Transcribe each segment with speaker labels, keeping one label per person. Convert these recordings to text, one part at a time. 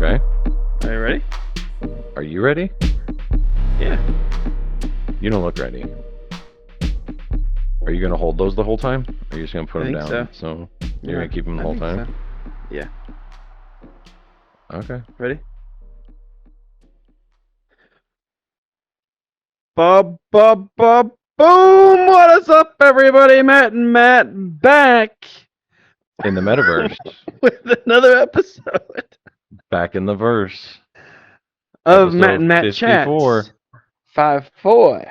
Speaker 1: Okay.
Speaker 2: Are you ready?
Speaker 1: Are you ready?
Speaker 2: Yeah.
Speaker 1: You don't look ready. Are you gonna hold those the whole time? Or are you just gonna put
Speaker 2: I
Speaker 1: them
Speaker 2: think
Speaker 1: down?
Speaker 2: so.
Speaker 1: So you're
Speaker 2: Yeah,
Speaker 1: gonna keep them the
Speaker 2: I
Speaker 1: whole
Speaker 2: think
Speaker 1: time?
Speaker 2: so. Yeah.
Speaker 1: Okay.
Speaker 2: Ready? Bub, bub, bub, boom! What is up, everybody? Matt and Matt back
Speaker 1: In the metaverse.
Speaker 2: with another episode
Speaker 1: Back in the verse.
Speaker 2: of Matt
Speaker 1: Episode
Speaker 2: and Matt
Speaker 1: 54.
Speaker 2: Chats. 5-4.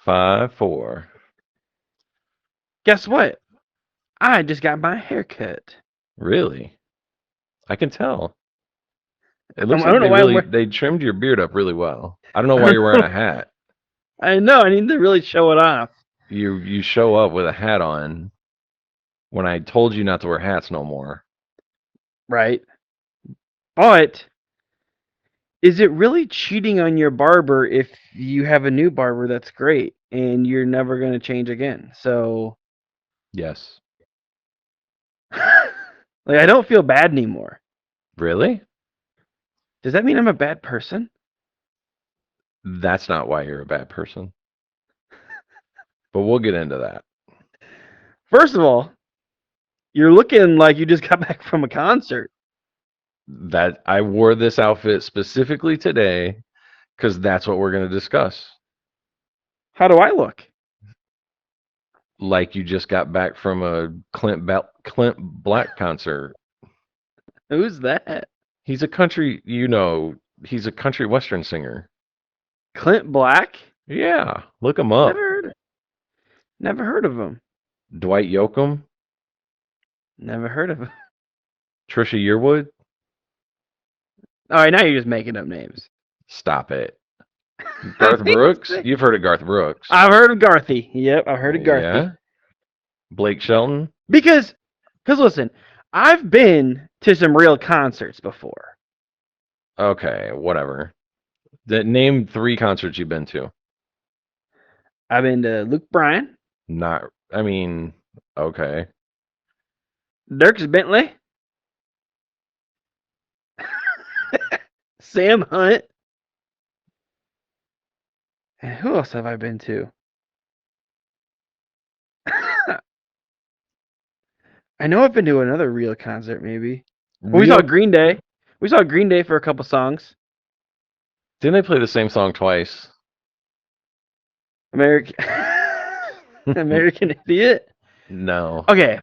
Speaker 1: 5-4.
Speaker 2: Guess what? I just got my hair cut.
Speaker 1: Really? I can tell. It looks
Speaker 2: I
Speaker 1: like
Speaker 2: don't know why I'm wearing.
Speaker 1: they trimmed your beard up really well. I don't know why you're wearing a hat.
Speaker 2: I know. I need to really show it off.
Speaker 1: You show up with a hat on when I told you not to wear hats no more.
Speaker 2: Right. But is it really cheating on your barber if you have a new barber that's great and you're never going to change again? So,
Speaker 1: Yes.
Speaker 2: like, I don't feel bad anymore.
Speaker 1: Really?
Speaker 2: Does that mean I'm a bad person?
Speaker 1: That's not why you're a bad person. But we'll get into that.
Speaker 2: First of all, you're looking like you just got back from a concert.
Speaker 1: That I wore this outfit specifically today because that's what we're going to discuss.
Speaker 2: How do I look?
Speaker 1: Like you just got back from a Clint Black concert.
Speaker 2: Who's that?
Speaker 1: He's a country western singer.
Speaker 2: Clint Black?
Speaker 1: Yeah, look him up.
Speaker 2: Never heard of him.
Speaker 1: Dwight Yoakam,
Speaker 2: Never heard of him.
Speaker 1: Trisha Yearwood.
Speaker 2: All right, now you're just making up names.
Speaker 1: Stop it. Garth Brooks? You've heard of Garth Brooks.
Speaker 2: I've heard of Garthy. Yep, I've heard of Garthy.
Speaker 1: Yeah. Blake Shelton?
Speaker 2: Because listen, I've been to some real concerts before.
Speaker 1: Okay, whatever. Name 3 concerts you've been to.
Speaker 2: I've been to Luke Bryan.
Speaker 1: Okay.
Speaker 2: Dierks Bentley. Sam Hunt. And who else have I been to? I know I've been to another real concert, maybe. We saw Green Day. We saw Green Day for a couple songs.
Speaker 1: Didn't they play the same song twice?
Speaker 2: American Idiot?
Speaker 1: No.
Speaker 2: Okay.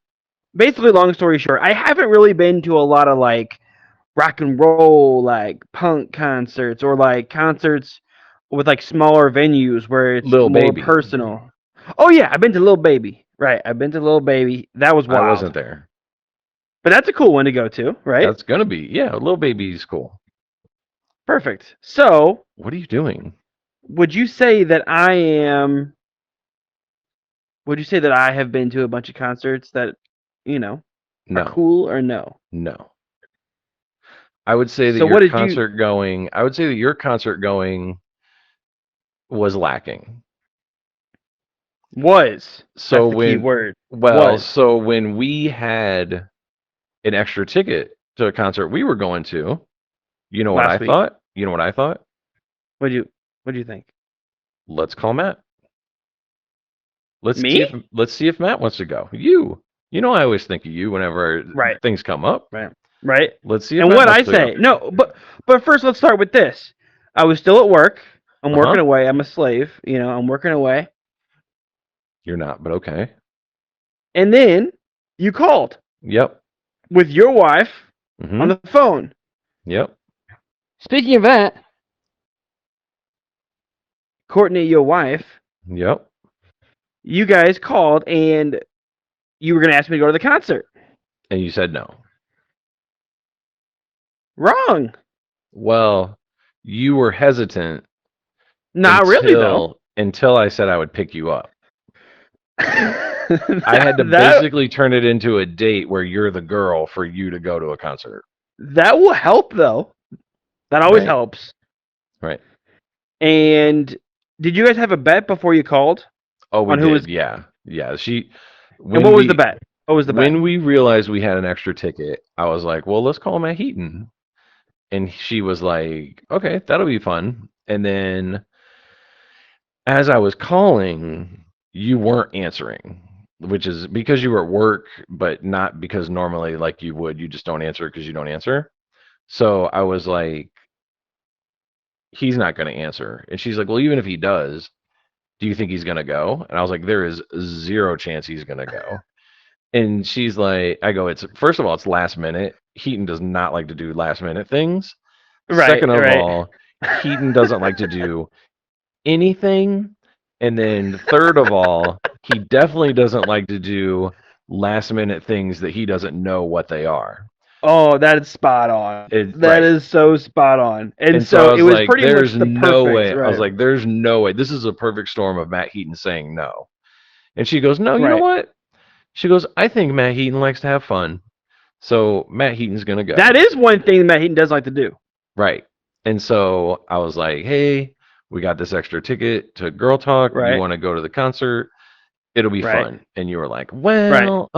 Speaker 2: Basically, long story short, I haven't really been to a lot of like rock and roll, like punk concerts or like concerts with like smaller venues where it's
Speaker 1: Lil
Speaker 2: more
Speaker 1: Baby.
Speaker 2: personal. Oh yeah, I've been to Lil Baby. Right, I've been to Lil Baby. That was wild.
Speaker 1: I wasn't there.
Speaker 2: But that's a cool one to go to, right?
Speaker 1: That's gonna be, yeah. Lil Baby's cool.
Speaker 2: Perfect. So,
Speaker 1: what are you doing?
Speaker 2: Would you say that I have been to a bunch of concerts that,
Speaker 1: no.
Speaker 2: are cool or no?
Speaker 1: No. I would say that your concert going was lacking.
Speaker 2: Was.
Speaker 1: So
Speaker 2: that's the key word.
Speaker 1: So when we had an extra ticket to a concert we were going to, you know what I thought? You know what I thought?
Speaker 2: What'd you think?
Speaker 1: Let's call Matt. Let's
Speaker 2: Me?
Speaker 1: see if Matt wants to go. You know I always think of you whenever things come up.
Speaker 2: Right.
Speaker 1: Let's see if
Speaker 2: and
Speaker 1: Matt
Speaker 2: what I
Speaker 1: wants to
Speaker 2: say.
Speaker 1: go.
Speaker 2: No, but first let's start with this. I was still at work. I'm working away. I'm a slave. I'm working away.
Speaker 1: You're not, but okay.
Speaker 2: And then you called.
Speaker 1: Yep.
Speaker 2: With your wife on the phone.
Speaker 1: Yep.
Speaker 2: Speaking of that, Courtney, your wife.
Speaker 1: Yep.
Speaker 2: You guys called and you were going to ask me to go to the concert.
Speaker 1: And you said no.
Speaker 2: Wrong.
Speaker 1: Well, you were hesitant.
Speaker 2: Not really, though.
Speaker 1: Until I said I would pick you up. I had to basically turn it into a date where you're the girl for you to go to a concert.
Speaker 2: That will help, though. That always helps.
Speaker 1: Right.
Speaker 2: And did you guys have a bet before you called?
Speaker 1: Oh, we did. Yeah.
Speaker 2: And what was the bet? What was the bet?
Speaker 1: When we realized we had an extra ticket, I was like, well, let's call Matt Heaton. And she was like, okay, that'll be fun. And then as I was calling, you weren't answering, which is because you were at work, but not because normally like you would, you just don't answer because you don't answer. So I was like, he's not going to answer. And she's like, well, even if he does, do you think he's going to go? And I was like, there is zero chance he's going to go. And she's like, I go, it's first of all, it's last minute. Heaton does not like to do last minute things.
Speaker 2: Right.
Speaker 1: Second of
Speaker 2: right.
Speaker 1: all, Heaton doesn't like to do anything. And then third of all, he definitely doesn't like to do last minute things that he doesn't know what they are.
Speaker 2: Oh, that is spot on. That
Speaker 1: Right.
Speaker 2: is so spot on. And
Speaker 1: I
Speaker 2: so it was
Speaker 1: like,
Speaker 2: pretty much
Speaker 1: there's
Speaker 2: the
Speaker 1: no
Speaker 2: perfect.
Speaker 1: way.
Speaker 2: Right.
Speaker 1: I was like, there's no way. This is a perfect storm of Matt Heaton saying no. And she goes, no, you know
Speaker 2: Right.
Speaker 1: what? She goes, I think Matt Heaton likes to have fun. So Matt Heaton's going to go.
Speaker 2: That is one thing Matt Heaton does like to do.
Speaker 1: Right. And so I was like, hey, we got this extra ticket to Girl Talk.
Speaker 2: Right.
Speaker 1: You want to go to the concert? It'll be
Speaker 2: Right.
Speaker 1: fun. And you were like, well,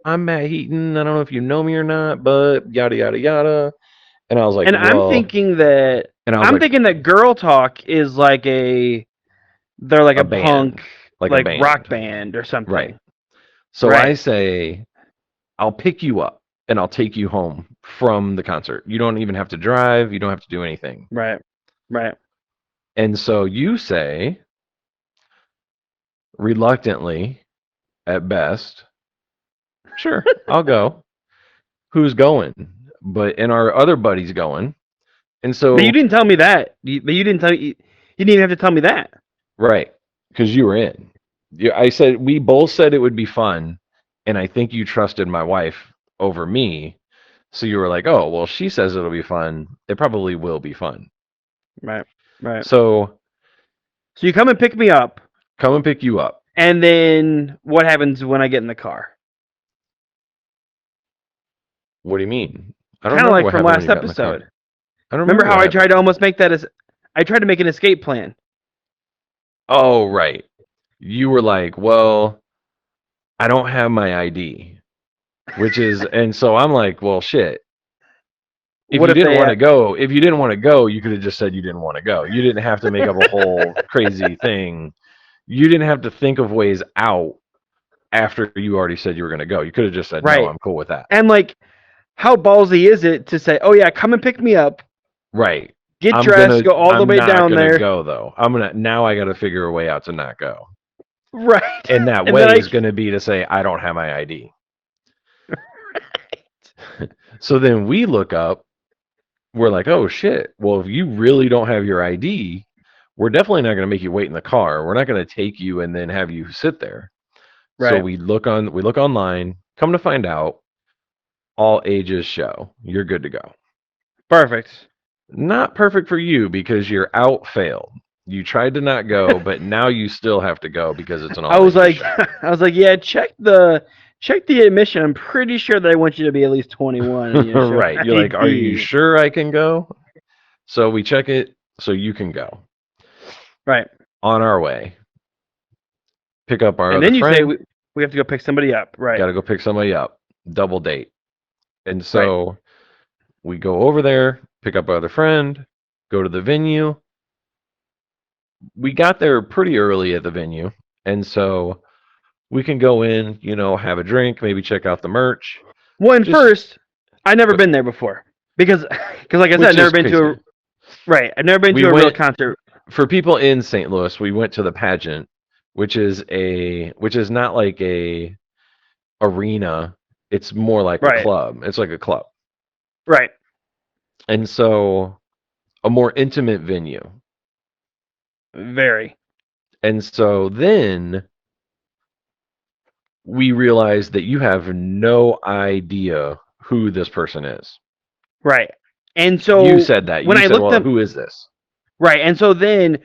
Speaker 1: I'm Matt Heaton. I don't know if you know me or not, but yada, yada, yada. And I was like,
Speaker 2: and
Speaker 1: well,
Speaker 2: I'm thinking that thinking that Girl Talk is like they're like a
Speaker 1: band,
Speaker 2: punk,
Speaker 1: like
Speaker 2: a
Speaker 1: band.
Speaker 2: rock band or something.
Speaker 1: Right. So I say, I'll pick you up and I'll take you home from the concert. You don't even have to drive. You don't have to do anything.
Speaker 2: Right. Right.
Speaker 1: And so you say, reluctantly, at best, sure, I'll go. Who's going? And our other buddy's going. And so,
Speaker 2: but you didn't tell me that. You didn't tell me. You didn't even have to tell me that.
Speaker 1: Right, because you were in. I said we both said it would be fun, and I think you trusted my wife over me. So you were like, "Oh, well, she says it'll be fun. It probably will be fun."
Speaker 2: Right. Right.
Speaker 1: So
Speaker 2: you come and pick me up.
Speaker 1: Come and pick you up.
Speaker 2: And then what happens when I get in the car?
Speaker 1: What do you mean? I
Speaker 2: don't remember like from last episode.
Speaker 1: I don't
Speaker 2: remember how I tried to almost make that I tried to make an escape plan.
Speaker 1: Oh, right. You were like, well, I don't have my ID, which is, and so I'm like, well, shit. If you didn't want to go, you could have just said you didn't want to go. You didn't have to make up a whole crazy thing. You didn't have to think of ways out after you already said you were going to go. You could have just said, no, I'm cool with that.
Speaker 2: And like, how ballsy is it to say, oh yeah, come and pick me up.
Speaker 1: Right.
Speaker 2: Get dressed, go all the way down there.
Speaker 1: I'm not going to go though. Now I got to figure a way out to not go.
Speaker 2: Right.
Speaker 1: And that way is going to be to say, I don't have my ID. Right. So then we look up, we're like, oh shit. Well, if you really don't have your ID, we're definitely not going to make you wait in the car. We're not going to take you and then have you sit there. Right. So we look online, come to find out, all ages show. You're good to go.
Speaker 2: Perfect.
Speaker 1: Not perfect for you because you're out failed. You tried to not go, but now you still have to go because it's an all.
Speaker 2: I was like, yeah, check the admission. I'm pretty sure they want you to be at least 21.
Speaker 1: Right. You're like, are you sure I can go? So we check it so you can go.
Speaker 2: Right.
Speaker 1: On our way. Pick up our
Speaker 2: other friend. And then you say we have to go pick somebody up. Right.
Speaker 1: Got to go pick somebody up. Double date. And so we go over there, pick up our other friend, go to the venue. We got there pretty early at the venue, and so we can go in, have a drink, maybe check out the merch.
Speaker 2: Well, and first, I've never been there before because like I said, I've never been to I've never been to a real concert.
Speaker 1: For people in St. Louis, we went to the Pageant, which is not like a arena. It's more like a club. It's like a club.
Speaker 2: Right.
Speaker 1: And so a more intimate venue.
Speaker 2: Very.
Speaker 1: And so then we realized that you have no idea who this person is.
Speaker 2: Right. And so
Speaker 1: you said that. When I looked up, who is this?
Speaker 2: Right. And so then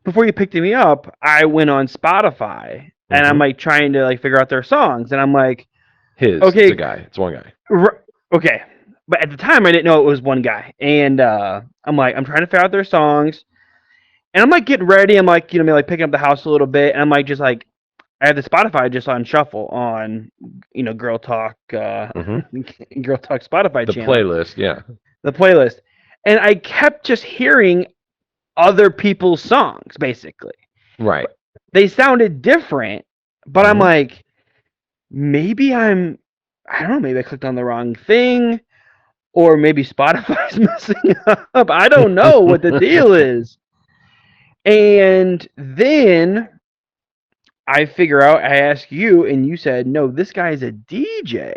Speaker 2: before you picked me up, I went on Spotify and I'm like trying to like figure out their songs, and I'm like,
Speaker 1: it's a guy. It's one guy.
Speaker 2: Okay. But at the time I didn't know it was one guy. And I'm like, I'm trying to figure out their songs. And I'm like getting ready. I'm like, maybe picking up the house a little bit. And I'm like, just like, I have the Spotify just on shuffle on, Girl Talk, Girl Talk Spotify channel.
Speaker 1: The playlist, yeah.
Speaker 2: The playlist. and I kept just hearing other people's songs, basically.
Speaker 1: Right.
Speaker 2: They sounded different, but I'm
Speaker 1: Mhm.
Speaker 2: like, maybe I don't know, maybe I clicked on the wrong thing, or maybe Spotify's messing up. I don't know what the deal is. And then I figure out, I ask you, and you said, no, this guy's a DJ.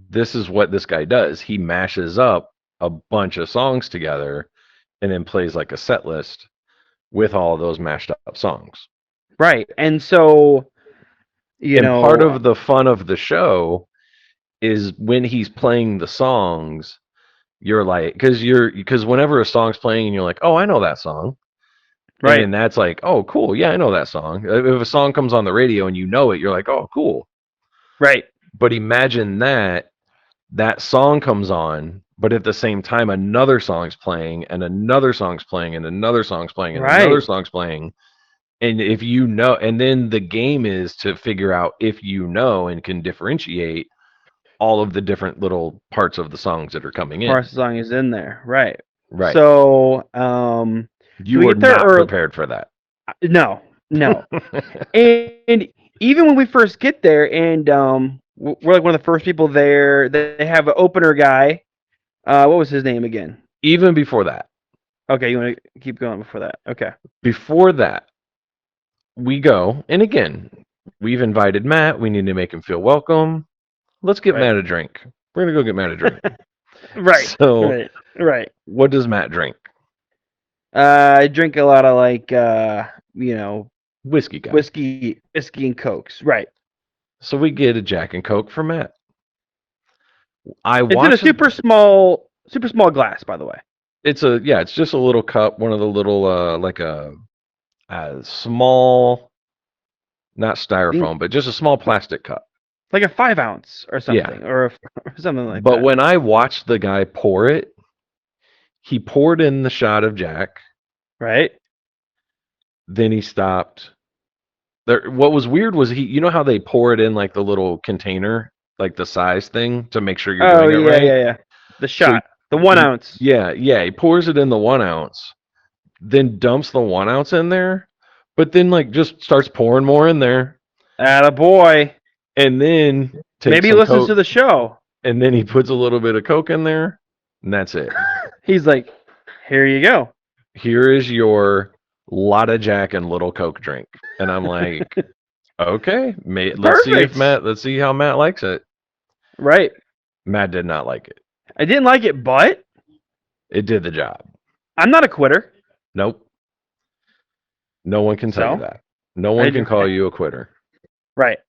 Speaker 1: This is what this guy does. He mashes up a bunch of songs together and then plays like a set list with all of those mashed up songs.
Speaker 2: Right. And so,
Speaker 1: And part of the fun of the show is when he's playing the songs, you're like, because whenever a song's playing and you're like, oh, I know that song.
Speaker 2: right.
Speaker 1: And that's like, oh, cool. Yeah, I know that song. If a song comes on the radio and you know it, you're like, oh, cool.
Speaker 2: Right.
Speaker 1: But imagine that song comes on, but at the same time, another song's playing, and another song's playing, and another song's playing, and another
Speaker 2: Right.
Speaker 1: song's playing. And if you know, and then the game is to figure out if you know and can differentiate all of the different little parts of the songs that are coming in.
Speaker 2: Parts of the song is in there. Right.
Speaker 1: Right.
Speaker 2: So,
Speaker 1: You
Speaker 2: we
Speaker 1: were
Speaker 2: get there
Speaker 1: not
Speaker 2: early.
Speaker 1: prepared for that.
Speaker 2: No. And even when we first get there, and we're like one of the first people there, they have an opener guy. What was his name again?
Speaker 1: Even before that.
Speaker 2: Okay, you want to keep going before that? Okay.
Speaker 1: Before that, we go, and again, we've invited Matt. We need to make him feel welcome. Let's get
Speaker 2: Right.
Speaker 1: Matt a drink. We're gonna go get Matt a drink.
Speaker 2: Right.
Speaker 1: So,
Speaker 2: Right.
Speaker 1: what does Matt drink?
Speaker 2: I drink a lot of like
Speaker 1: Whiskey guy.
Speaker 2: whiskey and cokes. Right.
Speaker 1: So we get a Jack and Coke for Matt.
Speaker 2: It's in a super small glass, by the way.
Speaker 1: It's just a little cup, one of the little like a small, not styrofoam, but just a small plastic cup.
Speaker 2: Like a 5 ounce or something,
Speaker 1: Yeah.
Speaker 2: or something like
Speaker 1: But
Speaker 2: that.
Speaker 1: when I watched the guy pour it, he poured in the shot of Jack.
Speaker 2: Right.
Speaker 1: Then he stopped. There. What was weird was you know how they pour it in like the little container, like the size thing to make sure you're doing it right?
Speaker 2: Yeah. The shot, the 1 ounce.
Speaker 1: Yeah. He pours it in the 1 ounce, then dumps the 1 ounce in there, but then like just starts pouring more in there,
Speaker 2: Attaboy.
Speaker 1: and then
Speaker 2: Maybe he listens to the show.
Speaker 1: and then he puts a little bit of Coke in there, and that's it.
Speaker 2: He's like, here you go.
Speaker 1: Here is your lot of Jack and little Coke drink. And I'm like, okay, let's see how Matt likes it.
Speaker 2: Right.
Speaker 1: Matt did not like it.
Speaker 2: I didn't like it, but
Speaker 1: It did the job.
Speaker 2: I'm not a quitter.
Speaker 1: Nope. No one can tell you that. No one can call you a quitter.
Speaker 2: Right.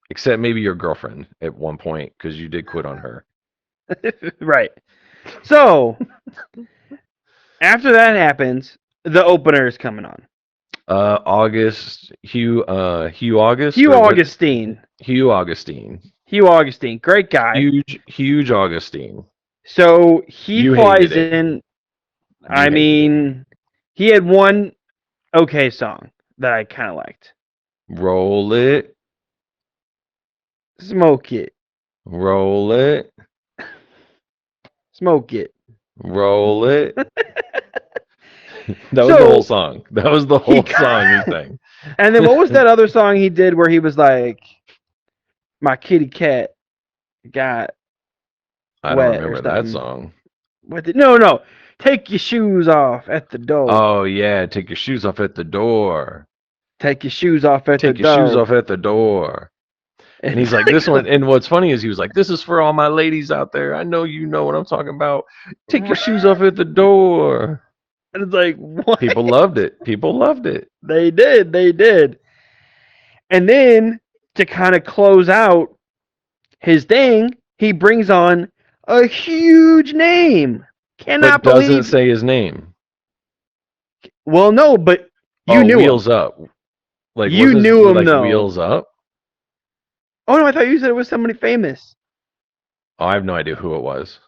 Speaker 1: Except maybe your girlfriend at one point, because you did quit on her.
Speaker 2: Right. So, after that happens, the opener is coming on.
Speaker 1: Hugh August.
Speaker 2: Hugh Augustine.
Speaker 1: Hugh Augustine.
Speaker 2: Hugh Augustine, great guy.
Speaker 1: Huge Augustine.
Speaker 2: So he flies
Speaker 1: hated it.
Speaker 2: in. I mean, he had one okay song that I kind of liked.
Speaker 1: Roll it.
Speaker 2: Smoke it.
Speaker 1: Roll it.
Speaker 2: Smoke it.
Speaker 1: Roll it. That was the whole song. That was the whole song he sang.
Speaker 2: And then what was that other song he did where he was like, my kitty cat got
Speaker 1: I don't remember that song.
Speaker 2: No. Take your shoes off at the door.
Speaker 1: Oh, yeah. Take your shoes off at the door.
Speaker 2: Take your shoes off at the door.
Speaker 1: Take your shoes off at the door. And he's like, this one. And what's funny is he was like, this is for all my ladies out there. I know you know what I'm talking about. Take your shoes off at the door.
Speaker 2: And it's like, what?
Speaker 1: People loved it. People loved it.
Speaker 2: They did. And then to kind of close out his thing, he brings on a huge name. Cannot
Speaker 1: but doesn't
Speaker 2: believe.
Speaker 1: say his name.
Speaker 2: Well, no, but you knew
Speaker 1: Wheels
Speaker 2: him.
Speaker 1: Up. Like
Speaker 2: you knew him,
Speaker 1: like
Speaker 2: though.
Speaker 1: Wheels Up.
Speaker 2: Oh no, I thought you said it was somebody famous.
Speaker 1: Oh, I have no idea who it was.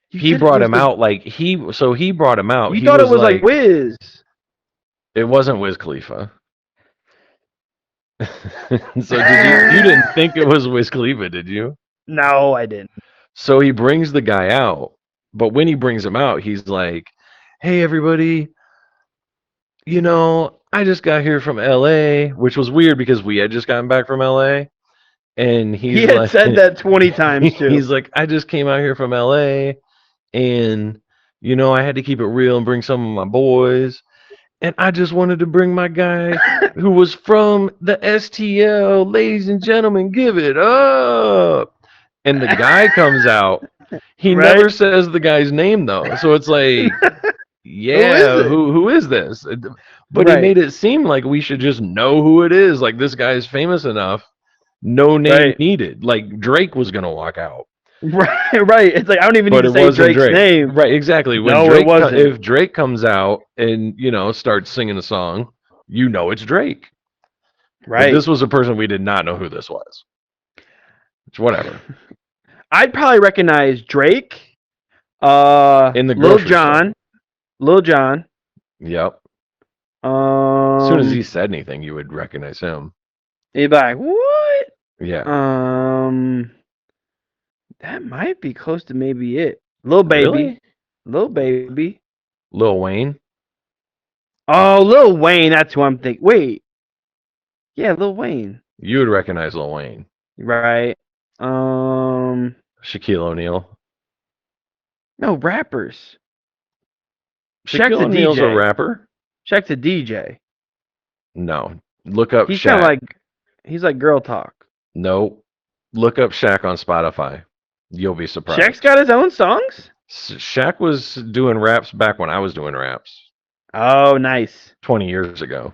Speaker 1: He brought him out like he brought him out.
Speaker 2: You thought it was like Wiz.
Speaker 1: It wasn't Wiz Khalifa. So you didn't think it was Wiz Khalifa, did you?
Speaker 2: No, I didn't.
Speaker 1: So he brings the guy out, But when he brings him out, he's like, "Hey, everybody, I just got here from LA," which was weird because we had just gotten back from LA. And
Speaker 2: He
Speaker 1: he's
Speaker 2: had
Speaker 1: like,
Speaker 2: said that 20 times too.
Speaker 1: he's like, "I just came out here from LA, and I had to keep it real and bring some of my boys. And I just wanted to bring my guy who was from the STL. Ladies and gentlemen, give it up." And the guy comes out. He
Speaker 2: Right?
Speaker 1: never says the guy's name though. So it's like, yeah,
Speaker 2: it?
Speaker 1: who is this? But he
Speaker 2: Right.
Speaker 1: made it seem like we should just know who it is. Like this guy's famous enough, no name
Speaker 2: Right.
Speaker 1: needed. Like Drake was gonna walk out.
Speaker 2: Right. It's like I don't even need
Speaker 1: But
Speaker 2: to
Speaker 1: it
Speaker 2: say
Speaker 1: wasn't
Speaker 2: Drake's
Speaker 1: Drake.
Speaker 2: name.
Speaker 1: Right, exactly. When
Speaker 2: No, it
Speaker 1: Drake
Speaker 2: wasn't.
Speaker 1: if Drake comes out and, starts singing a song, it's Drake. But
Speaker 2: Right.
Speaker 1: this was a person we did not know who this was. It's whatever.
Speaker 2: I'd probably recognize Drake,
Speaker 1: In the
Speaker 2: Lil
Speaker 1: grocery
Speaker 2: Jon,
Speaker 1: store.
Speaker 2: Lil Jon.
Speaker 1: Yep.
Speaker 2: As
Speaker 1: As soon as he said anything, you would recognize him.
Speaker 2: you'd be like, what?
Speaker 1: Yeah.
Speaker 2: That might be close to maybe it. Lil Baby.
Speaker 1: Really?
Speaker 2: Lil Baby.
Speaker 1: Lil Wayne?
Speaker 2: Oh, Lil Wayne. That's who I'm thinking. Wait. Yeah, Lil Wayne.
Speaker 1: You would recognize Lil Wayne.
Speaker 2: Right.
Speaker 1: Shaquille O'Neal.
Speaker 2: No, rappers.
Speaker 1: Shaquille O'Neal's a rapper?
Speaker 2: Shaq's a DJ.
Speaker 1: No. Look up
Speaker 2: He's
Speaker 1: Shaq.
Speaker 2: kind of like, he's like Girl Talk.
Speaker 1: No. Look up Shaq on Spotify. You'll be surprised.
Speaker 2: Shaq's got his own songs?
Speaker 1: Shaq was doing raps back when I was doing raps.
Speaker 2: Oh, nice.
Speaker 1: 20 years ago.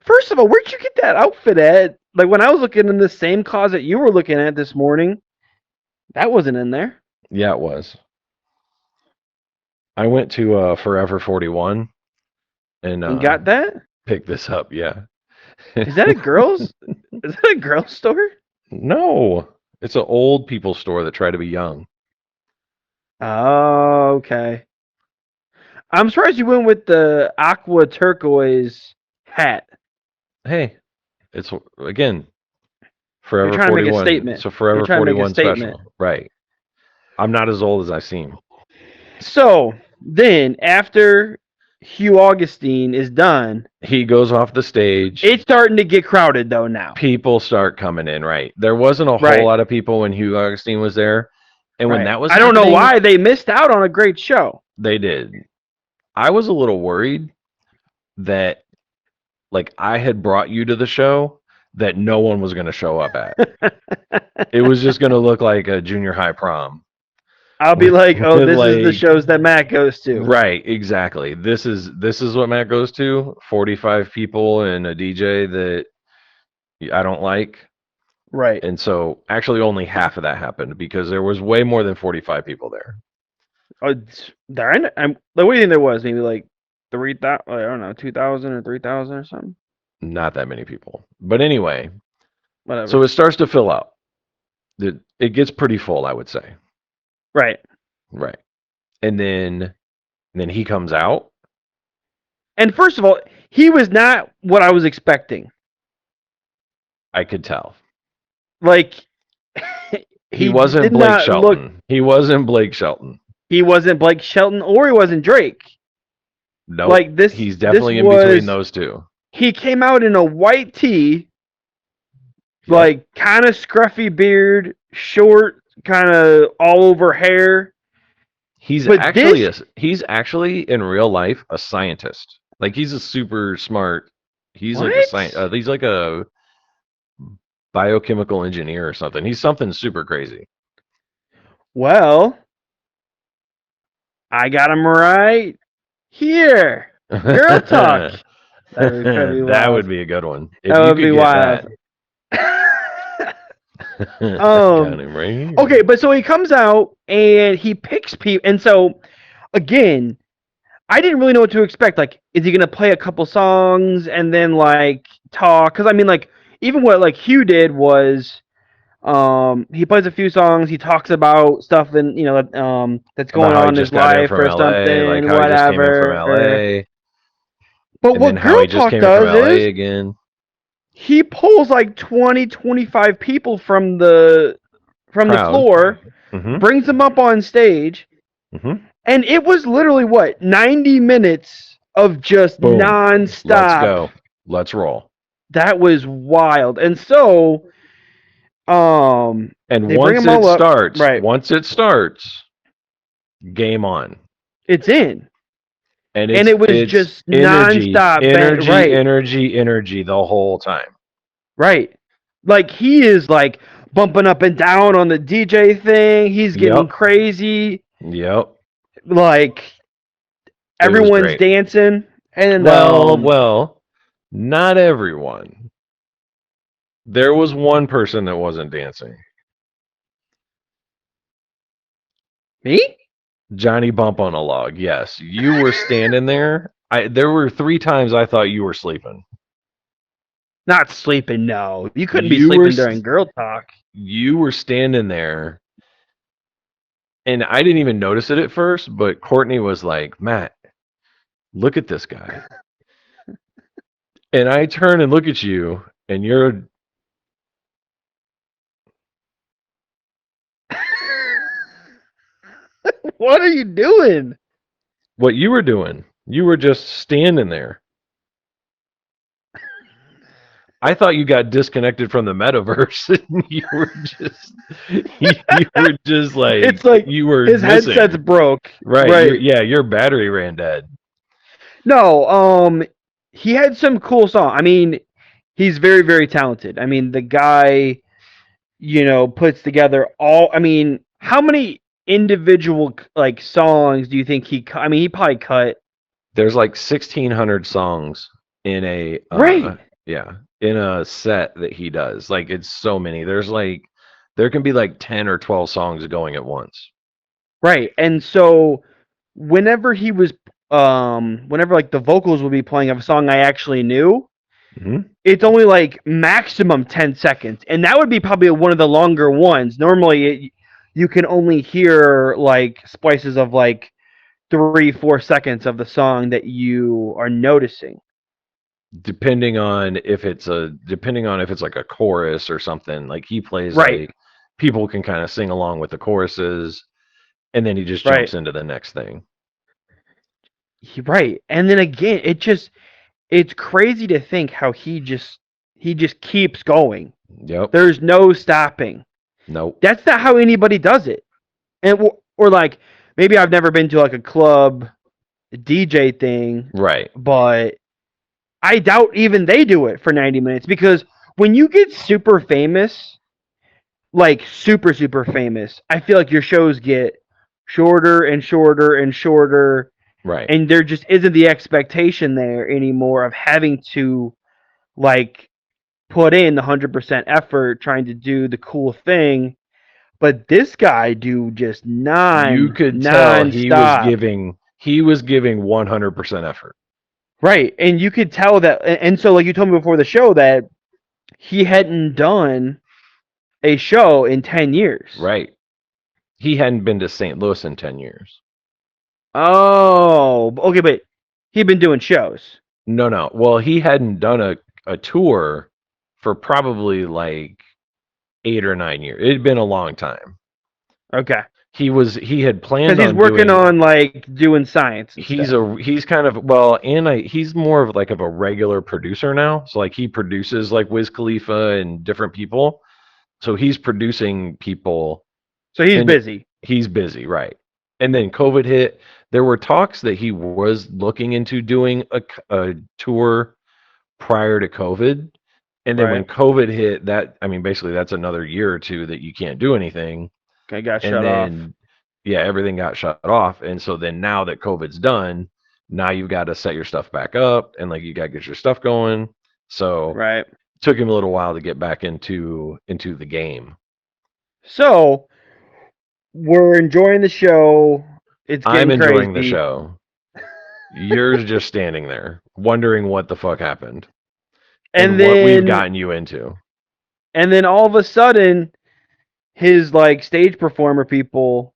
Speaker 2: First of all, where'd you get that outfit at? Like when I was looking in the same closet you were looking at this morning, that wasn't in there.
Speaker 1: Yeah, it was. I went to Forever 41 and
Speaker 2: You got that?
Speaker 1: picked this up. Yeah.
Speaker 2: Is that a girl's? Is that a girl's store?
Speaker 1: No, it's an old people store that try to be young.
Speaker 2: Oh, okay. I'm surprised you went with the aqua turquoise hat.
Speaker 1: Hey, it's again Forever
Speaker 2: You're trying to make a
Speaker 1: 41.
Speaker 2: statement.
Speaker 1: It's a Forever
Speaker 2: You're trying to make a
Speaker 1: 41
Speaker 2: statement.
Speaker 1: special. Right. I'm not as old as I seem.
Speaker 2: So then, after Hugh Augustine is done,
Speaker 1: He goes off the stage.
Speaker 2: it's starting to get crowded though now.
Speaker 1: People start coming in, right? There wasn't a
Speaker 2: Right.
Speaker 1: whole lot of people when Hugh Augustine was there. And when
Speaker 2: Right.
Speaker 1: that was
Speaker 2: I don't know
Speaker 1: happening,
Speaker 2: why they missed out on a great show.
Speaker 1: they did. I was a little worried that like I had brought you to the show that no one was going to show up at. It was just going to look like a junior high prom.
Speaker 2: I'll be like, oh,
Speaker 1: With,
Speaker 2: this is the
Speaker 1: like-
Speaker 2: shows that Matt goes to.
Speaker 1: Right, exactly. This is what Matt goes to. 45 people and a DJ that I don't like.
Speaker 2: Right.
Speaker 1: And so actually only half of that happened because there was way more than 45 people there.
Speaker 2: What do you think there was? Maybe like 3,000, I don't know, 2,000 or 3,000 or something?
Speaker 1: Not that many people. But anyway,
Speaker 2: Whatever.
Speaker 1: so it starts to fill up. It gets pretty full, I would say.
Speaker 2: right.
Speaker 1: Right. And then he comes out.
Speaker 2: And first of all, he was not what I was expecting.
Speaker 1: I could tell.
Speaker 2: Like,
Speaker 1: He wasn't
Speaker 2: did
Speaker 1: Blake
Speaker 2: not
Speaker 1: Shelton. He wasn't Blake Shelton.
Speaker 2: He wasn't Blake Shelton or he wasn't Drake.
Speaker 1: No,
Speaker 2: Like this,
Speaker 1: he's definitely
Speaker 2: this
Speaker 1: in between
Speaker 2: was-
Speaker 1: those two.
Speaker 2: He came out in a white tee,
Speaker 1: Yep.
Speaker 2: like kind of scruffy beard, short, kind of all over hair.
Speaker 1: He's
Speaker 2: But
Speaker 1: he's actually in real life a scientist. Like he's a super smart. He's like a
Speaker 2: What?
Speaker 1: science. He's like a biochemical engineer or something. He's something super crazy.
Speaker 2: Well, I got him right here. Girl talk. That would be
Speaker 1: That
Speaker 2: wild.
Speaker 1: would be a good one. If
Speaker 2: That
Speaker 1: you
Speaker 2: would
Speaker 1: could
Speaker 2: be
Speaker 1: get
Speaker 2: wild.
Speaker 1: that.
Speaker 2: Um,
Speaker 1: Got him right here.
Speaker 2: Okay, but so he comes out and he picks people, and so again, I didn't really know what to expect. Like, is he gonna play a couple songs and then like talk? Because I mean, like even what like Hugh did was, he plays a few songs. He talks about stuff and that's going
Speaker 1: About how he
Speaker 2: on in his
Speaker 1: just got in
Speaker 2: life
Speaker 1: from
Speaker 2: or
Speaker 1: LA,
Speaker 2: something,
Speaker 1: like how he just came in
Speaker 2: whatever.
Speaker 1: from LA,
Speaker 2: But
Speaker 1: and
Speaker 2: what
Speaker 1: then how
Speaker 2: Girl
Speaker 1: he just
Speaker 2: Talk
Speaker 1: came in from
Speaker 2: does
Speaker 1: LA
Speaker 2: is
Speaker 1: again.
Speaker 2: he pulls like 20, 25 people from the
Speaker 1: Crowd.
Speaker 2: floor,
Speaker 1: Hmm.
Speaker 2: brings them up on stage,
Speaker 1: Hmm.
Speaker 2: And it was literally what 90 minutes of just
Speaker 1: Boom. Let's
Speaker 2: nonstop.
Speaker 1: go. Let's roll.
Speaker 2: That was wild. And so,
Speaker 1: And
Speaker 2: they bring them all up. Right.
Speaker 1: once it starts, game on.
Speaker 2: It's in.
Speaker 1: And
Speaker 2: And it was
Speaker 1: it's
Speaker 2: just
Speaker 1: energy,
Speaker 2: nonstop.
Speaker 1: energy,
Speaker 2: Right.
Speaker 1: energy, energy the whole time.
Speaker 2: Right. Like he is like bumping up and down on the DJ thing. He's getting
Speaker 1: Yep.
Speaker 2: crazy.
Speaker 1: Yep.
Speaker 2: Like
Speaker 1: It was
Speaker 2: everyone's
Speaker 1: great.
Speaker 2: dancing. And
Speaker 1: Well, not everyone. There was one person that wasn't dancing.
Speaker 2: me?
Speaker 1: Johnny Bump on a Log. Yes, you were standing there. There were 3 times I thought you were sleeping.
Speaker 2: Not sleeping, no. You couldn't be
Speaker 1: You were
Speaker 2: sleeping during girl talk.
Speaker 1: you were standing there, and I didn't even notice it at first, but Courtney was like, "Matt, look at this guy." And I turn and look at you, and you're
Speaker 2: What are you doing?
Speaker 1: what you were doing. You were just standing there. I thought you got disconnected from the metaverse, and you were just like
Speaker 2: It's like
Speaker 1: you were
Speaker 2: his
Speaker 1: missing.
Speaker 2: headset's broke.
Speaker 1: Right. Your battery ran dead.
Speaker 2: No, he had some cool song. I mean, he's very, very talented. I mean, the guy, puts together all. I mean, how many individual like songs do you think he cut? I mean, he probably cut.
Speaker 1: There's like 1,600 songs in a
Speaker 2: Right.
Speaker 1: in a set that he does. Like it's so many. There can be like 10 or 12 songs going at once.
Speaker 2: Right. And so whenever he was whenever like the vocals would be playing of a song I actually knew,
Speaker 1: Hmm.
Speaker 2: it's only like maximum 10 seconds. And that would be probably one of the longer ones. Normally you can only hear like splices of like 3-4 seconds of the song that you are noticing.
Speaker 1: Depending on if it's like a chorus or something. Like he plays
Speaker 2: Right.
Speaker 1: like people can kind of sing along with the choruses, and then he just
Speaker 2: Right.
Speaker 1: jumps into the next thing.
Speaker 2: Right. And then again, it's crazy to think how he just keeps going.
Speaker 1: Yep.
Speaker 2: There's no stopping.
Speaker 1: Nope.
Speaker 2: That's not how anybody does it. And or like maybe I've never been to like a club DJ thing,
Speaker 1: Right.
Speaker 2: but I doubt even they do it for 90 minutes because when you get super famous, like super super famous, I feel like your shows get shorter and shorter and shorter,
Speaker 1: Right.
Speaker 2: and there just isn't the expectation there anymore of having to like put in the 100% effort trying to do the cool thing. But this guy do just
Speaker 1: You could tell
Speaker 2: non-stop.
Speaker 1: he was giving 100% effort.
Speaker 2: Right. And you could tell that, and so like you told me before the show that he hadn't done a show in 10 years.
Speaker 1: Right. He hadn't been to St. Louis in 10 years.
Speaker 2: Oh, okay, but he'd been doing shows.
Speaker 1: No. Well, he hadn't done a tour for probably like 8 or 9 years. It had been a long time.
Speaker 2: Okay.
Speaker 1: He had planned on
Speaker 2: because he's working on like doing science. And stuff.
Speaker 1: He's kind of well, and he's more of like of a regular producer now. So like he produces like Wiz Khalifa and different people. So he's producing people.
Speaker 2: So he's busy.
Speaker 1: He's busy, right? And then COVID hit. There were talks that he was looking into doing a tour prior to COVID. And then when COVID hit, basically that's another year or two that you can't do anything.
Speaker 2: Okay, got
Speaker 1: And
Speaker 2: shut
Speaker 1: then,
Speaker 2: off.
Speaker 1: yeah, everything got shut off. And so then now that COVID's done, now you've got to set your stuff back up and like you got to get your stuff going. So
Speaker 2: Right.
Speaker 1: it took him a little while to get back into the game.
Speaker 2: So we're enjoying the show. It's getting
Speaker 1: I'm enjoying
Speaker 2: crazy.
Speaker 1: the show. You're just standing there wondering what the fuck happened and
Speaker 2: then,
Speaker 1: what we've gotten you into.
Speaker 2: And then all of a sudden, his like stage performer people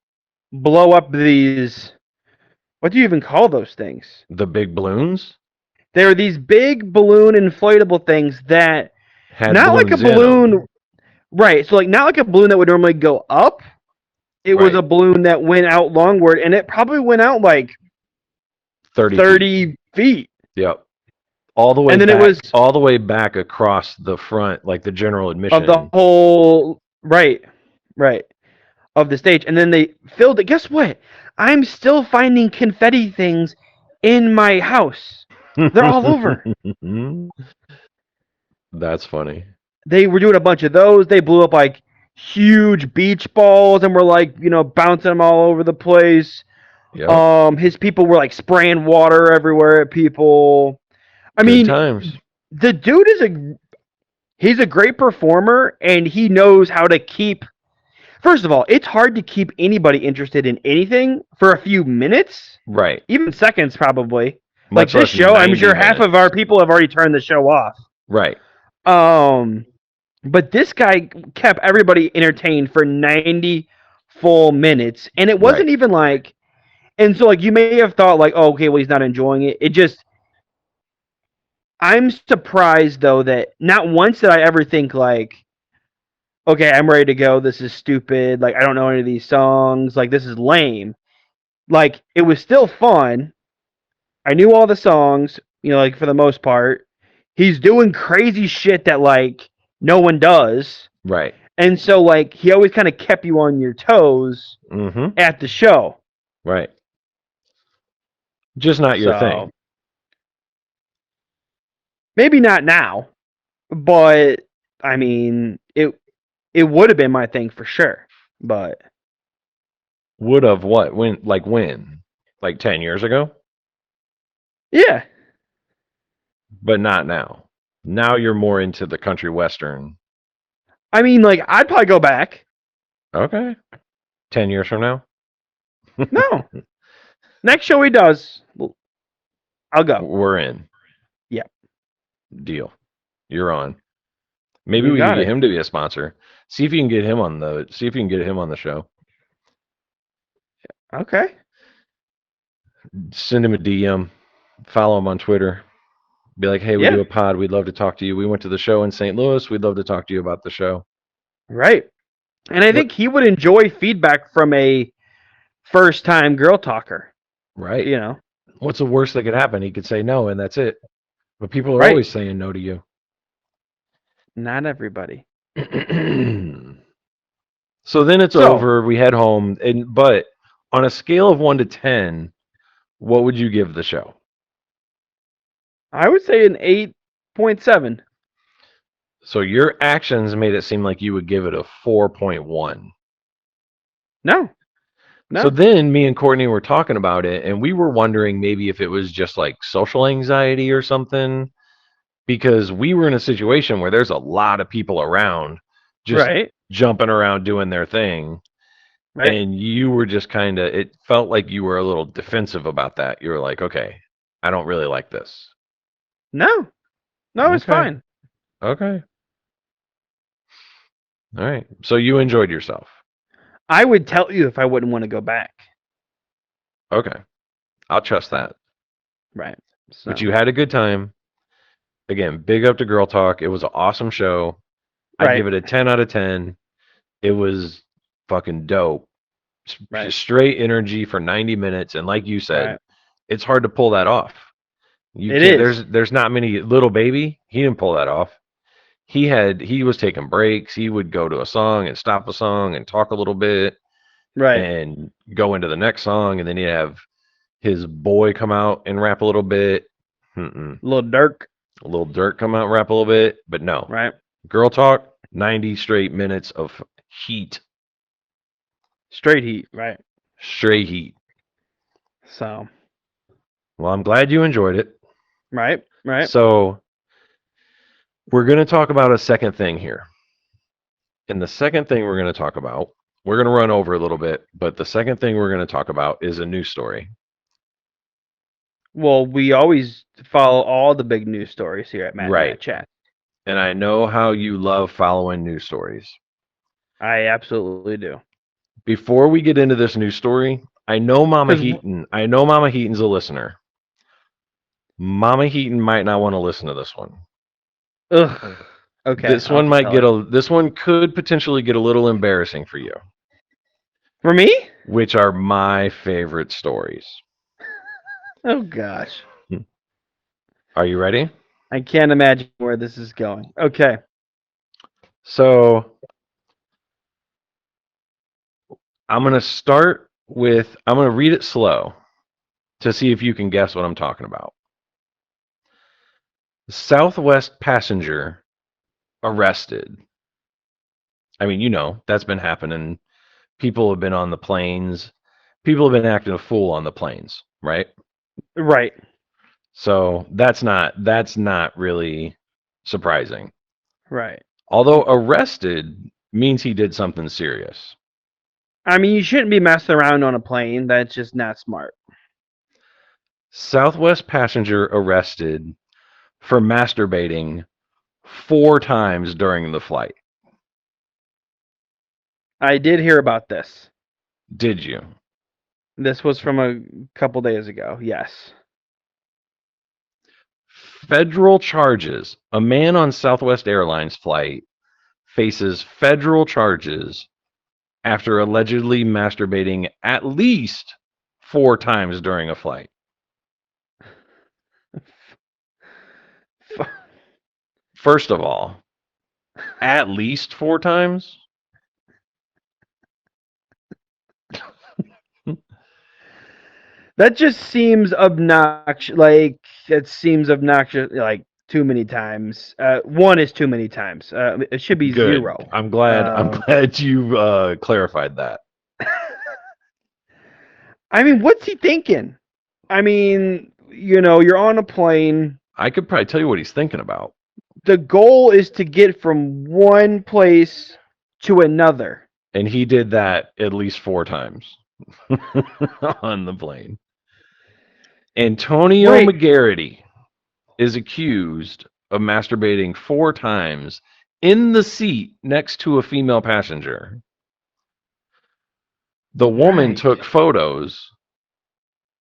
Speaker 2: blow up these. What do you even call those things?
Speaker 1: The big balloons?
Speaker 2: They're these big balloon inflatable things that
Speaker 1: Had
Speaker 2: not like a
Speaker 1: balloons in
Speaker 2: balloon,
Speaker 1: them.
Speaker 2: right? So like not like a balloon that would normally go up. It was
Speaker 1: Right.
Speaker 2: a balloon that went out longward, and it probably went out like
Speaker 1: 30 feet.
Speaker 2: 30 feet.
Speaker 1: Yep. All the way
Speaker 2: And then
Speaker 1: back,
Speaker 2: it was
Speaker 1: all the way back across the front, like the general
Speaker 2: of the
Speaker 1: admission.
Speaker 2: whole, right, of the stage. And then they filled it. Guess what? I'm still finding confetti things in my house. They're all over.
Speaker 1: That's funny.
Speaker 2: They were doing a bunch of those. They blew up like huge beach balls and were like, bouncing them all over the place.
Speaker 1: Yep.
Speaker 2: His people were like spraying water everywhere at people. I
Speaker 1: Good
Speaker 2: mean,
Speaker 1: times.
Speaker 2: the dude he's a great performer, and he knows how to keep. First of all, it's hard to keep anybody interested in anything for a few minutes,
Speaker 1: Right.
Speaker 2: even seconds probably.
Speaker 1: Much
Speaker 2: Like this
Speaker 1: less
Speaker 2: show, I'm
Speaker 1: 90
Speaker 2: sure half of our
Speaker 1: minutes.
Speaker 2: people have already turned the show off.
Speaker 1: Right.
Speaker 2: But this guy kept everybody entertained for 90 full minutes, and it wasn't
Speaker 1: Right.
Speaker 2: even like. And so, like, you may have thought, like, oh, okay, well, he's not enjoying it. It just. I'm surprised, though, that not once did I ever think, like, okay, I'm ready to go. This is stupid. Like, I don't know any of these songs. Like, this is lame. Like, it was still fun. I knew all the songs, like, for the most part. He's doing crazy shit that, like, no one does.
Speaker 1: Right.
Speaker 2: And so, like, he always kind of kept you on your toes
Speaker 1: Mm-hmm.
Speaker 2: at the show.
Speaker 1: Right. Just not your thing.
Speaker 2: Maybe not now, but I mean, it would have been my thing for sure. But
Speaker 1: Would have what? When? Like when? Like 10 years ago?
Speaker 2: yeah,
Speaker 1: But not now. Now you're more into the country western.
Speaker 2: I mean, like, I'd probably go back.
Speaker 1: Okay. 10 years from now?
Speaker 2: No, next show he does, I'll go.
Speaker 1: We're in.
Speaker 2: Yeah.
Speaker 1: Deal. You're on. Maybe
Speaker 2: You
Speaker 1: we can
Speaker 2: got
Speaker 1: get
Speaker 2: it.
Speaker 1: him to be a sponsor. See if you can get him on the show.
Speaker 2: Okay.
Speaker 1: Send him a DM. Follow him on Twitter. Be like, hey, we
Speaker 2: Yeah.
Speaker 1: do a pod. We'd love to talk to you. We went to the show in St. Louis. We'd love to talk to you about the show.
Speaker 2: Right. And I think he would enjoy feedback from a first-time girl talker.
Speaker 1: Right.
Speaker 2: You know.
Speaker 1: What's the worst that could happen? He could say no, and that's it. But people are
Speaker 2: Right.
Speaker 1: always saying no to you.
Speaker 2: Not everybody.
Speaker 1: So then it's over. We head home. But on a scale of 1 to 10, what would you give the show?
Speaker 2: I would say an 8.7.
Speaker 1: So your actions made it seem like you would give it a 4.1.
Speaker 2: No.
Speaker 1: So then me and Courtney were talking about it, and we were wondering maybe if it was just like social anxiety or something, because we were in a situation where there's a lot of people around just jumping around doing their thing. Right. And you were just it felt like you were a little defensive about that. You were like, okay, I don't really like this.
Speaker 2: No, it's fine.
Speaker 1: Okay. All right. So you enjoyed yourself.
Speaker 2: I would tell you if I wouldn't want to go back.
Speaker 1: Okay. I'll trust that.
Speaker 2: Right. So.
Speaker 1: But you had a good time. Again, big up to Girl Talk. It was an awesome show. I'd give it a 10 out of 10. It was fucking dope. Right. Straight energy for 90 minutes. And like you said, it's hard to pull that off. It is. There's not many. Little Baby, he didn't pull that off. He was taking breaks. He would go to a song and stop a song and talk a little bit. Right. And go into the next song. And then he'd have his boy come out and rap a little bit.
Speaker 2: Little Dirk
Speaker 1: come out and rap a little bit. But no.
Speaker 2: Right.
Speaker 1: Girl Talk, 90 straight minutes of heat.
Speaker 2: Straight heat, right.
Speaker 1: Straight heat.
Speaker 2: So.
Speaker 1: Well, I'm glad you enjoyed it.
Speaker 2: Right.
Speaker 1: So, we're going to talk about a second thing here. And the second thing we're going to talk about, we're going to run over a little bit, but the second thing we're going to talk about is a news story.
Speaker 2: Well, we always follow all the big news stories here at Matt Chat.
Speaker 1: And I know how you love following news stories.
Speaker 2: I absolutely do.
Speaker 1: Before we get into this news story, I know Mama Heaton's a listener. Mama Heaton might not want to listen to this one.
Speaker 2: Ugh. Okay.
Speaker 1: This one could potentially get a little embarrassing for you.
Speaker 2: For me?
Speaker 1: which are my favorite stories.
Speaker 2: Oh gosh.
Speaker 1: Are you ready?
Speaker 2: I can't imagine where this is going. Okay.
Speaker 1: So I'm going to start with, I'm going to read it slow to see if you can guess what I'm talking about. Southwest passenger arrested. I mean, that's been happening. People have been on the planes. People have been acting a fool on the planes, right?
Speaker 2: Right.
Speaker 1: So that's not really surprising.
Speaker 2: Right.
Speaker 1: Although arrested means he did something serious.
Speaker 2: I mean, you shouldn't be messing around on a plane. That's just not smart.
Speaker 1: Southwest passenger arrested for masturbating 4 times during the flight.
Speaker 2: I did hear about this.
Speaker 1: Did you?
Speaker 2: This was from a couple days ago. Yes.
Speaker 1: Federal charges. A man on Southwest Airlines flight faces federal charges after allegedly masturbating at least 4 times during a flight. First of all, at least 4 times?
Speaker 2: That just seems obnoxious. Like it seems obnoxious. Like too many times. One is too many times. It should be
Speaker 1: Good.
Speaker 2: 0.
Speaker 1: I'm glad you clarified that.
Speaker 2: I mean, what's he thinking? I mean, you're on a plane.
Speaker 1: I could probably tell you what he's thinking about.
Speaker 2: The goal is to get from one place to another.
Speaker 1: And he did that at least 4 times on the plane. Antonio
Speaker 2: Right.
Speaker 1: McGarity is accused of masturbating 4 times in the seat next to a female passenger. The woman
Speaker 2: Right.
Speaker 1: took photos.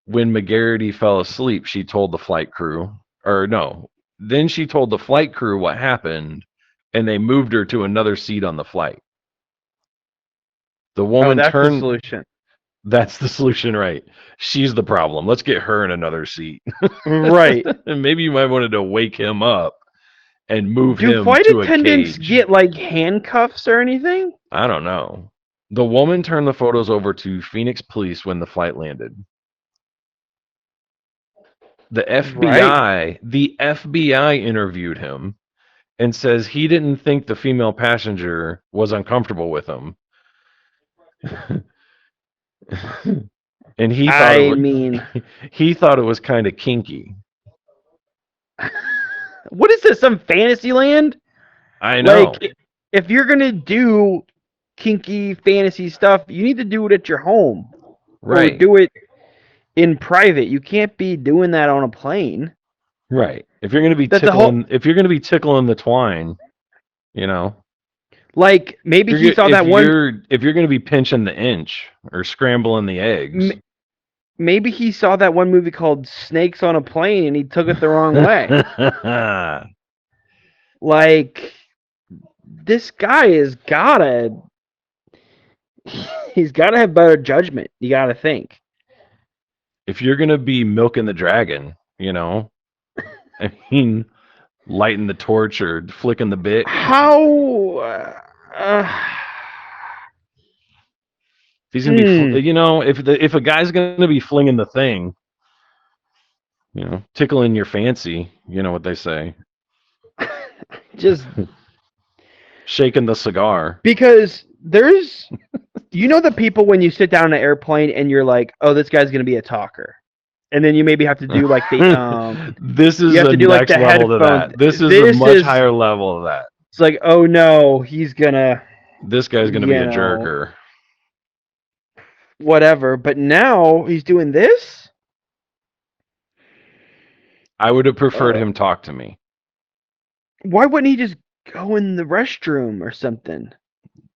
Speaker 1: When McGarity fell asleep, she told the flight crew, or no, then she told the flight crew what happened, and they moved her to another seat on the flight. The
Speaker 2: Oh,
Speaker 1: woman
Speaker 2: that's the
Speaker 1: turned.
Speaker 2: solution.
Speaker 1: That's the solution, right? She's the problem. Let's get her in another seat.
Speaker 2: Right.
Speaker 1: And maybe you might want to wake him up and move
Speaker 2: Do
Speaker 1: him
Speaker 2: flight
Speaker 1: to a
Speaker 2: attendants
Speaker 1: cage.
Speaker 2: get like handcuffs or anything?
Speaker 1: I don't know. The woman turned the photos over to Phoenix police when the flight landed. The FBI interviewed him and says he didn't think the female passenger was uncomfortable with him. And he thought he thought it was kind of kinky.
Speaker 2: What is this? Some fantasy land?
Speaker 1: I know.
Speaker 2: Like, if you're gonna do kinky fantasy stuff, you need to do it at your home,
Speaker 1: Right.
Speaker 2: Or do it in private. You can't be doing that on a plane.
Speaker 1: Right. If you're gonna be
Speaker 2: That's the
Speaker 1: tickling, if you're gonna be tickling the twine,
Speaker 2: like maybe he saw that one.
Speaker 1: If you're gonna be pinching the inch or scrambling the eggs,
Speaker 2: Maybe he saw that one movie called Snakes on a Plane and he took it the wrong way. Like, this guy he's gotta have better judgment. You gotta think.
Speaker 1: If you're gonna be milking the dragon, I mean, lighting the torch or flicking the bit.
Speaker 2: How?
Speaker 1: If he's gonna be, if a guy's gonna be flinging the thing, tickling your fancy, you know what they say.
Speaker 2: Just
Speaker 1: shaking the cigar.
Speaker 2: Because there's, the people when you sit down in an airplane and you're like, oh, this guy's gonna be a talker, and then you maybe have to do like the
Speaker 1: this is
Speaker 2: you have
Speaker 1: a
Speaker 2: to do like
Speaker 1: next
Speaker 2: the
Speaker 1: level to
Speaker 2: headphones.
Speaker 1: that. This is a much higher level of that.
Speaker 2: It's like, oh no, he's gonna.
Speaker 1: This guy's gonna be a jerker.
Speaker 2: Whatever, but now he's doing this.
Speaker 1: I would have preferred him talk to me.
Speaker 2: Why wouldn't he just go in the restroom or something?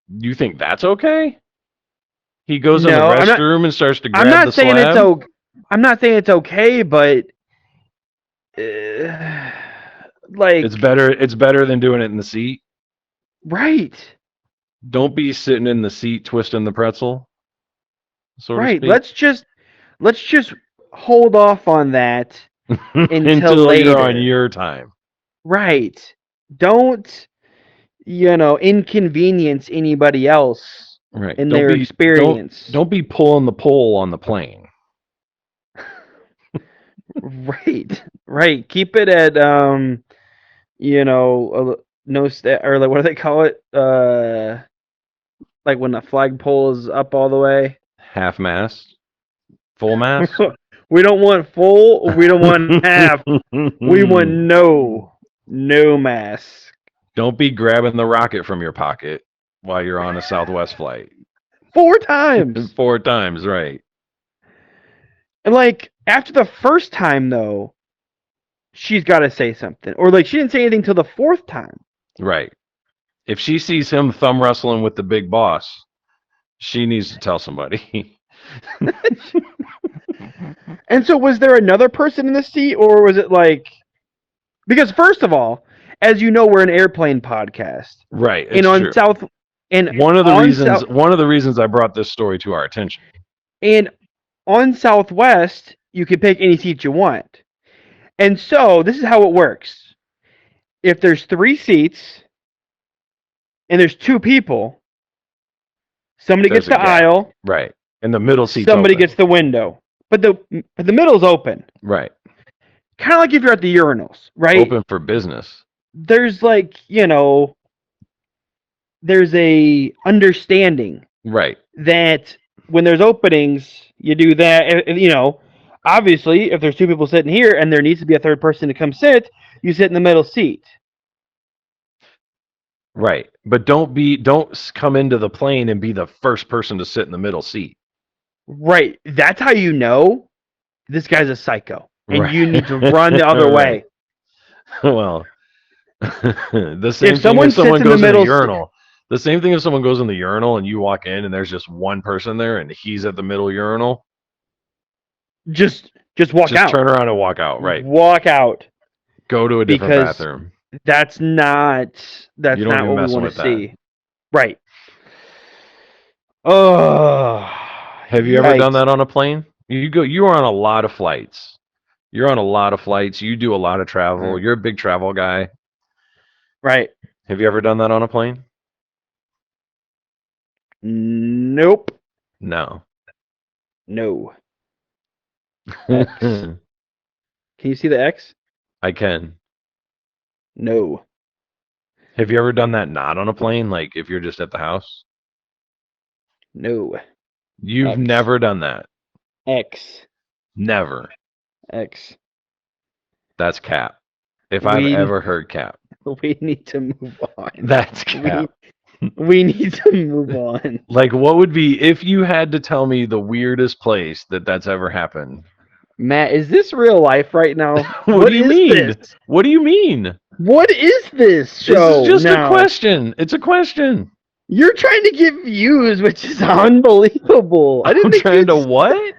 Speaker 1: You think that's okay? He goes in the restroom and starts to grab the slab?
Speaker 2: I'm not saying it's okay, but like
Speaker 1: it's better than doing it in the seat.
Speaker 2: Right.
Speaker 1: Don't be sitting in the seat twisting the pretzel. so to
Speaker 2: Right.
Speaker 1: speak.
Speaker 2: Let's just hold off on that until
Speaker 1: Until you're on
Speaker 2: later.
Speaker 1: your time.
Speaker 2: Right. Don't, inconvenience anybody else
Speaker 1: Right.
Speaker 2: in
Speaker 1: Don't
Speaker 2: their
Speaker 1: be
Speaker 2: experience.
Speaker 1: don't be pulling the pole on the plane.
Speaker 2: Right. Right. Keep it at no or like what do they call it? Like when the flagpole is up all the way.
Speaker 1: Half mast, full mast.
Speaker 2: We don't want full, we don't want half. We want no mask.
Speaker 1: Don't be grabbing the rocket from your pocket while you're on a Southwest flight.
Speaker 2: 4 times.
Speaker 1: 4 times, right.
Speaker 2: And like after the first time though, she's got to say something. Or like she didn't say anything till the 4th time.
Speaker 1: Right. If she sees him thumb wrestling with the big boss, she needs to tell somebody.
Speaker 2: And so was there another person in the seat or was it like, because first of all, as you know, we're an airplane podcast.
Speaker 1: Right.
Speaker 2: And
Speaker 1: It's
Speaker 2: on
Speaker 1: true.
Speaker 2: South and
Speaker 1: One of the
Speaker 2: on
Speaker 1: reasons
Speaker 2: South,
Speaker 1: one of the reasons I brought this story to our attention.
Speaker 2: and on Southwest, you can pick any seat you want. And so this is how it works. If there's 3 seats and there's 2 people, somebody
Speaker 1: There's
Speaker 2: gets
Speaker 1: a
Speaker 2: the
Speaker 1: gap.
Speaker 2: aisle,
Speaker 1: Right. And the middle seat's
Speaker 2: somebody
Speaker 1: open.
Speaker 2: gets the window. But the middle's open.
Speaker 1: Right.
Speaker 2: Kind of like if you're at the urinals, right?
Speaker 1: Open for business.
Speaker 2: There's like, there's a understanding
Speaker 1: Right.
Speaker 2: that when there's openings, you do that. Obviously, if there's 2 people sitting here and there needs to be a 3rd person to come sit, you sit in the middle seat.
Speaker 1: Right. But don't come into the plane and be the first person to sit in the middle seat.
Speaker 2: Right. That's how you know this guy's a psycho. And
Speaker 1: Right.
Speaker 2: you need to run the other way.
Speaker 1: Well, the same
Speaker 2: If
Speaker 1: thing
Speaker 2: someone
Speaker 1: if someone
Speaker 2: sits in the
Speaker 1: goes in the
Speaker 2: middle
Speaker 1: urinal. The same thing if someone goes in the urinal and you walk in and there's just one person there and he's at the middle urinal.
Speaker 2: Just walk
Speaker 1: Just
Speaker 2: out.
Speaker 1: turn around and walk out. Right.
Speaker 2: Walk out.
Speaker 1: Go to a different
Speaker 2: Because
Speaker 1: bathroom.
Speaker 2: That's not
Speaker 1: You don't
Speaker 2: what
Speaker 1: be
Speaker 2: we
Speaker 1: messing
Speaker 2: want
Speaker 1: with
Speaker 2: to
Speaker 1: that.
Speaker 2: see. Right. Oh.
Speaker 1: Have you ever done that on a plane? You are on a lot of flights. You're on a lot of flights. You do a lot of travel. You're a big travel guy.
Speaker 2: Right.
Speaker 1: Have you ever done that on a plane?
Speaker 2: Nope.
Speaker 1: No.
Speaker 2: No.
Speaker 1: I
Speaker 2: Can you see the X?
Speaker 1: can.
Speaker 2: No.
Speaker 1: Have you ever done that not on a plane? Like if you're just at the house?
Speaker 2: No.
Speaker 1: You've
Speaker 2: X.
Speaker 1: never done that.
Speaker 2: X.
Speaker 1: Never.
Speaker 2: X.
Speaker 1: That's cap. If I've ever heard cap.
Speaker 2: We need to move on.
Speaker 1: That's cap.
Speaker 2: We need to move on.
Speaker 1: Like what would be if you had to tell me the weirdest place that's ever happened?
Speaker 2: Matt, is this real life right now?
Speaker 1: What do you mean?
Speaker 2: This?
Speaker 1: What do you mean?
Speaker 2: What is this show?
Speaker 1: This is just
Speaker 2: now?
Speaker 1: a question. It's a question.
Speaker 2: You're trying to get views, which is unbelievable. I didn't
Speaker 1: I'm
Speaker 2: think
Speaker 1: trying to what?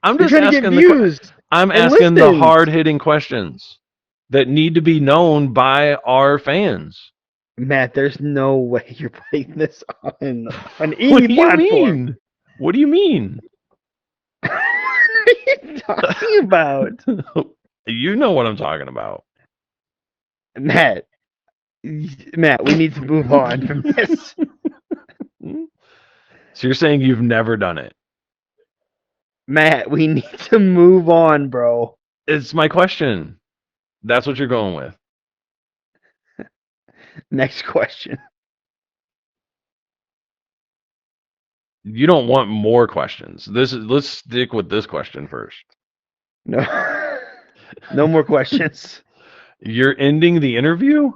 Speaker 1: I'm
Speaker 2: You're
Speaker 1: just
Speaker 2: trying to get
Speaker 1: asking
Speaker 2: views.
Speaker 1: I'm
Speaker 2: and
Speaker 1: asking the
Speaker 2: listens.
Speaker 1: hard-hitting questions that need to be known by our fans.
Speaker 2: Matt, there's no way you're putting this on any
Speaker 1: What do you
Speaker 2: platform.
Speaker 1: mean? What do you mean?
Speaker 2: What are you talking about?
Speaker 1: You know what I'm talking about.
Speaker 2: Matt, we need to move on from this.
Speaker 1: So you're saying you've never done it?
Speaker 2: Matt, we need to move on, bro.
Speaker 1: It's my question. That's what you're going with.
Speaker 2: Next question.
Speaker 1: You don't want more questions. Let's stick with this question first.
Speaker 2: No. No more questions.
Speaker 1: You're ending the interview?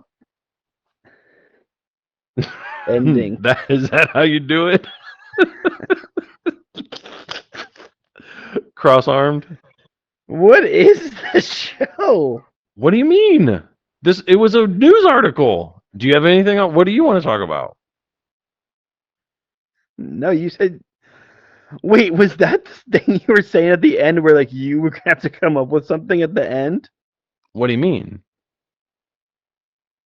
Speaker 2: Ending.
Speaker 1: Is that how you do it? Cross-armed?
Speaker 2: What is this show?
Speaker 1: What do you mean? It was a news article. Do you have anything else? What do you want to talk about?
Speaker 2: No, you said. Wait, was that the thing you were saying at the end where like you were gonna have to come up with something at the end?
Speaker 1: What do you mean?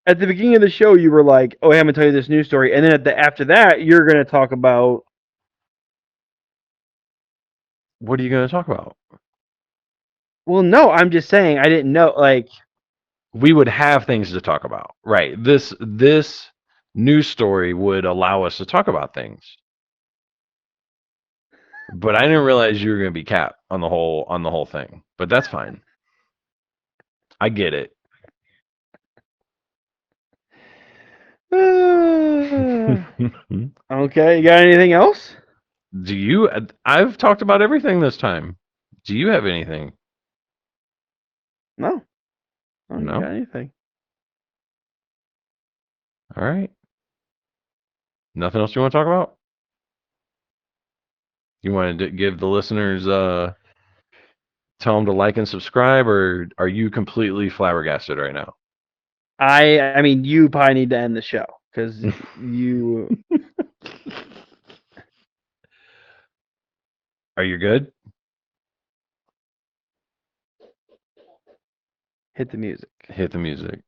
Speaker 2: At the beginning of the show, you were like, "Oh, hey, I'm gonna tell you this news story," and then after that, you're gonna talk about
Speaker 1: What are you going to talk about?
Speaker 2: Well, no, I'm just saying I didn't know. Like,
Speaker 1: We would have things to talk about, right? This news story would allow us to talk about things. But I didn't realize you were going to be Cap on the whole thing. But that's fine. I get it.
Speaker 2: okay, you got anything else?
Speaker 1: Do you? I've talked about everything this time. Do you have anything?
Speaker 2: No, I don't
Speaker 1: No?
Speaker 2: got anything.
Speaker 1: All right. Nothing else you want to talk about? You want to give the listeners, tell them to like and subscribe, or are you completely flabbergasted right now?
Speaker 2: I mean, you probably need to end the show because you.
Speaker 1: Are you good?
Speaker 2: Hit the music.
Speaker 1: Hit the music.